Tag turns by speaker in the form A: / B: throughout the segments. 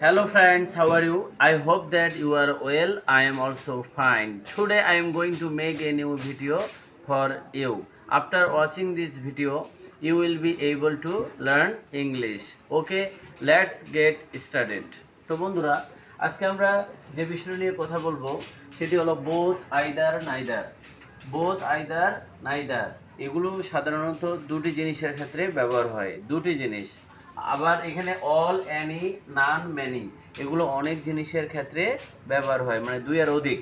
A: Hello friends, how are you? I hope that you are well. I am also fine. Today I am going to make a new video for you. After watching this video, you will be able to learn English. Okay, let's get started. তো বন্ধুরা, আজকে আমরা যে বিষয় নিয়ে কথা বলবো সেটি হলো both either neither. Both either neither এগুলো সাধারণত দুটি জিনিসের ক্ষেত্রে ব্যবহার হয়। দুটি জিনিস। আবার এখানে অল, অ্যানি, নান, ম্যানি এগুলো অনেক জিনিসের ক্ষেত্রে ব্যবহার হয়, মানে দুই আর অধিক।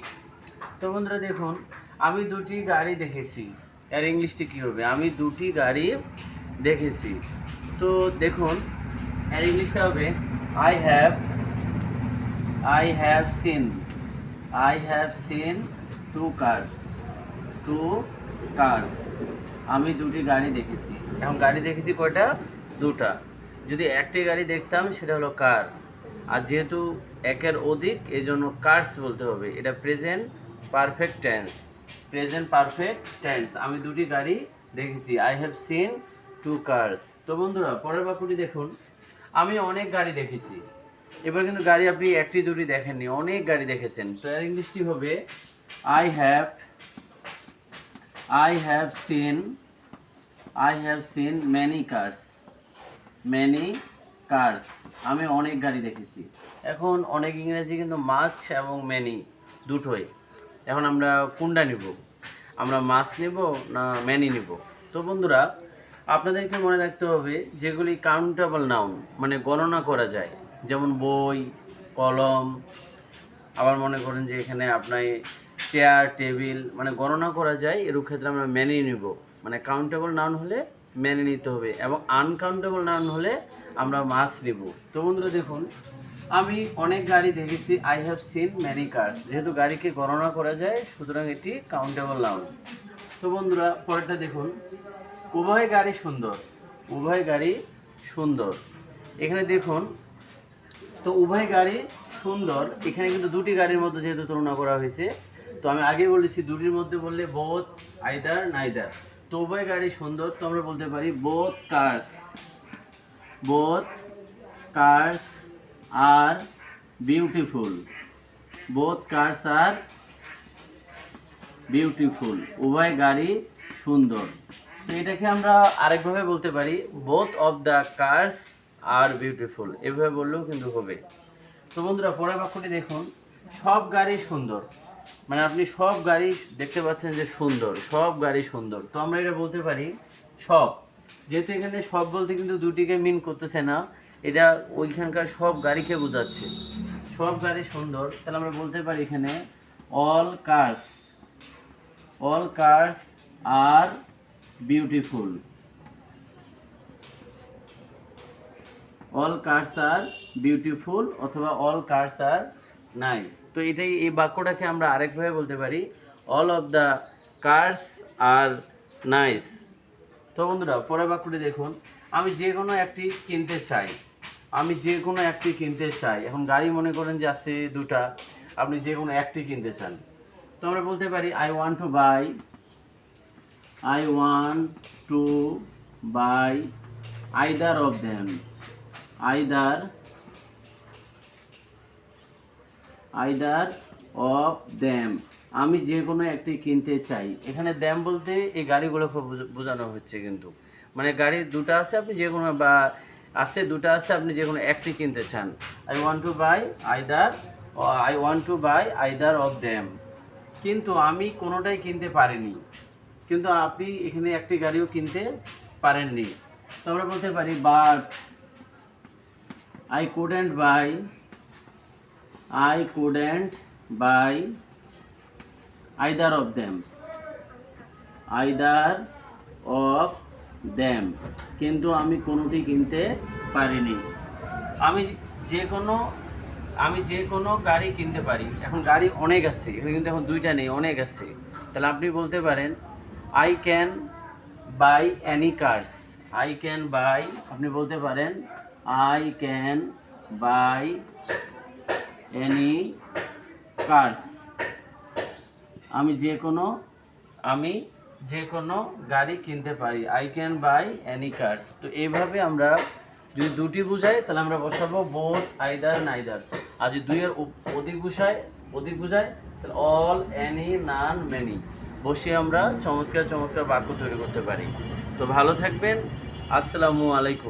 A: তো বন্ধুরা দেখুন, আমি দুটি গাড়ি দেখেছি, এর ইংলিশটি কী হবে? আমি দুটি গাড়ি দেখেছি। তো দেখুন, এর ইংলিশটা হবে I have seen two cars. Two cars, আমি দুটি গাড়ি দেখেছি। এখন গাড়ি দেখেছি কয়টা? দুটা। যদি একটি গাড়ি দেখতাম সেটা হলো কার, আর যেহেতু একের অধিক এই জন্য কার্স বলতে হবে। এটা প্রেজেন্ট পারফেক্ট টেন্স। আমি দুটি গাড়ি দেখেছি, I have seen two cars. তো বন্ধুরা, পরের বাক্যটি দেখুন, আমি অনেক গাড়ি দেখেছি। এবার কিন্তু গাড়ি আপনি একটি দুটি দেখেননি, অনেক গাড়ি দেখেছেন। তো এর ইংলিশটি হবে I have scene many cars। আমি অনেক গাড়ি দেখেছি। এখন অনেক ইংরেজি কিন্তু মাছ এবং ম্যানি দুটোই। এখন আমরা কোনটা নিব? আমরা মাছ নিব না ম্যানি নিব? তো বন্ধুরা, আপনাদেরকে মনে রাখতে হবে যেগুলি কাউন্টেবল নাউন, মানে গণনা করা যায়, যেমন বই, কলম। আবার মনে করেন যে এখানে আপনার চেয়ার, টেবিল, মানে গণনা করা যায়, এর ক্ষেত্রে আমরা ম্যানি নিব। মানে কাউন্টেবল নাউন হলে মেনে নিতে হবে, এবং আনকাউন্টেবল নাউন হলে আমরা মাছ নিব। তো বন্ধুরা দেখুন, আমি অনেক গাড়ি দেখেছি, I have seen many cars. যেহেতু গাড়িকে গণনা করা যায়, সুতরাং এটি কাউন্টেবল নাউন। তো বন্ধুরা, পরেরটা দেখুন, উভয় গাড়ি সুন্দর। এখানে দেখুন, তো উভয় গাড়ি সুন্দর, এখানে কিন্তু দুটি গাড়ির মধ্যে যেহেতু তুলনা করা হয়েছে, তো আমি আগে বলেছি দুটির মধ্যে বললে বোথ আইদার নাইদার। তো উভয় গাড়ি সুন্দর, তো আমরা বলতে পারি বোথ কার্স আর বিউটিফুল। উভয় গাড়ি সুন্দর। তো এটাকে আমরা আরেকভাবে বলতে পারি both of the cars are beautiful. এভাবে বললেও কিন্তু হবে। তো বন্ধুরা, পরের বাক্যটি দেখুন, সব গাড়ি সুন্দর। মানে আপনি সব গাড়ি দেখতে পাচ্ছেন যে সুন্দর, সব গাড়ি সুন্দর। তো আমরা এটা বলতে পারি সব। যেহেতু এখানে সব বলতে কিন্তু দুটিকে মিন করতেছে না, এটা ওইখানকার সব গাড়িকে বোঝাচ্ছে। সব গাড়ি সুন্দর, তাহলে আমরা বলতে পারি এখানে all cars are beautiful. All cars are beautiful অথবা অল কার্স আর নাইস। তো এটাই, এই বাক্যটাকে আমরা আরেকভাবে বলতে পারি all of the cars are nice. তো বন্ধুরা, পরের বাক্যটি দেখুন, আমি যে কোনো একটি কিনতে চাই। এখন গাড়ি মনে করেন যে আছে দুটা, আপনি যে কোনো একটি কিনতে চান। তো আমরা বলতে পারি I want to buy either of them. Either of them, আমি যে কোনো একটি কিনতে চাই। এখানে দ্যাম বলতে এই গাড়িগুলো খুব বোঝানো হচ্ছে কিন্তু, মানে গাড়ি দুটো আছে, আপনি যে কোনো দুটো আছে, আপনি যে কোনো একটি কিনতে চান। I want to buy either of them. কিন্তু আমি কোনোটাই কিনতে পারিনি। কিন্তু আপনি এখানে একটি গাড়িও কিনতে পারেননি। তো আমরা বলতে পারি but I couldn't buy either of them. কিন্তু আমি কোনোটি কিনতে পারিনি। আমি যে কোনো গাড়ি কিনতে পারি। এখন গাড়ি অনেক আছে, এখানে কিন্তু এখন দুইটা নেই, অনেক আছে। তাহলে আপনি বলতে পারেন I can buy any cars. আপনি বলতে পারেন I can buy any cars. আমি যে কোনো গাড়ি কিনতে পারি। I can buy any cars. তো এইভাবে আমরা যদি দুটি বোঝায় তাহলে আমরা বসাবো বোথ, আইদার, নাইদার। আর যদি দুইয়ের অধিক বোঝায় তাহলে অল, এনি, নান, মেনি বসিয়ে আমরা চমৎকার চমৎকার বাক্য তৈরি করতে পারি। তো ভালো থাকবেন। আসসালামু আলাইকুম।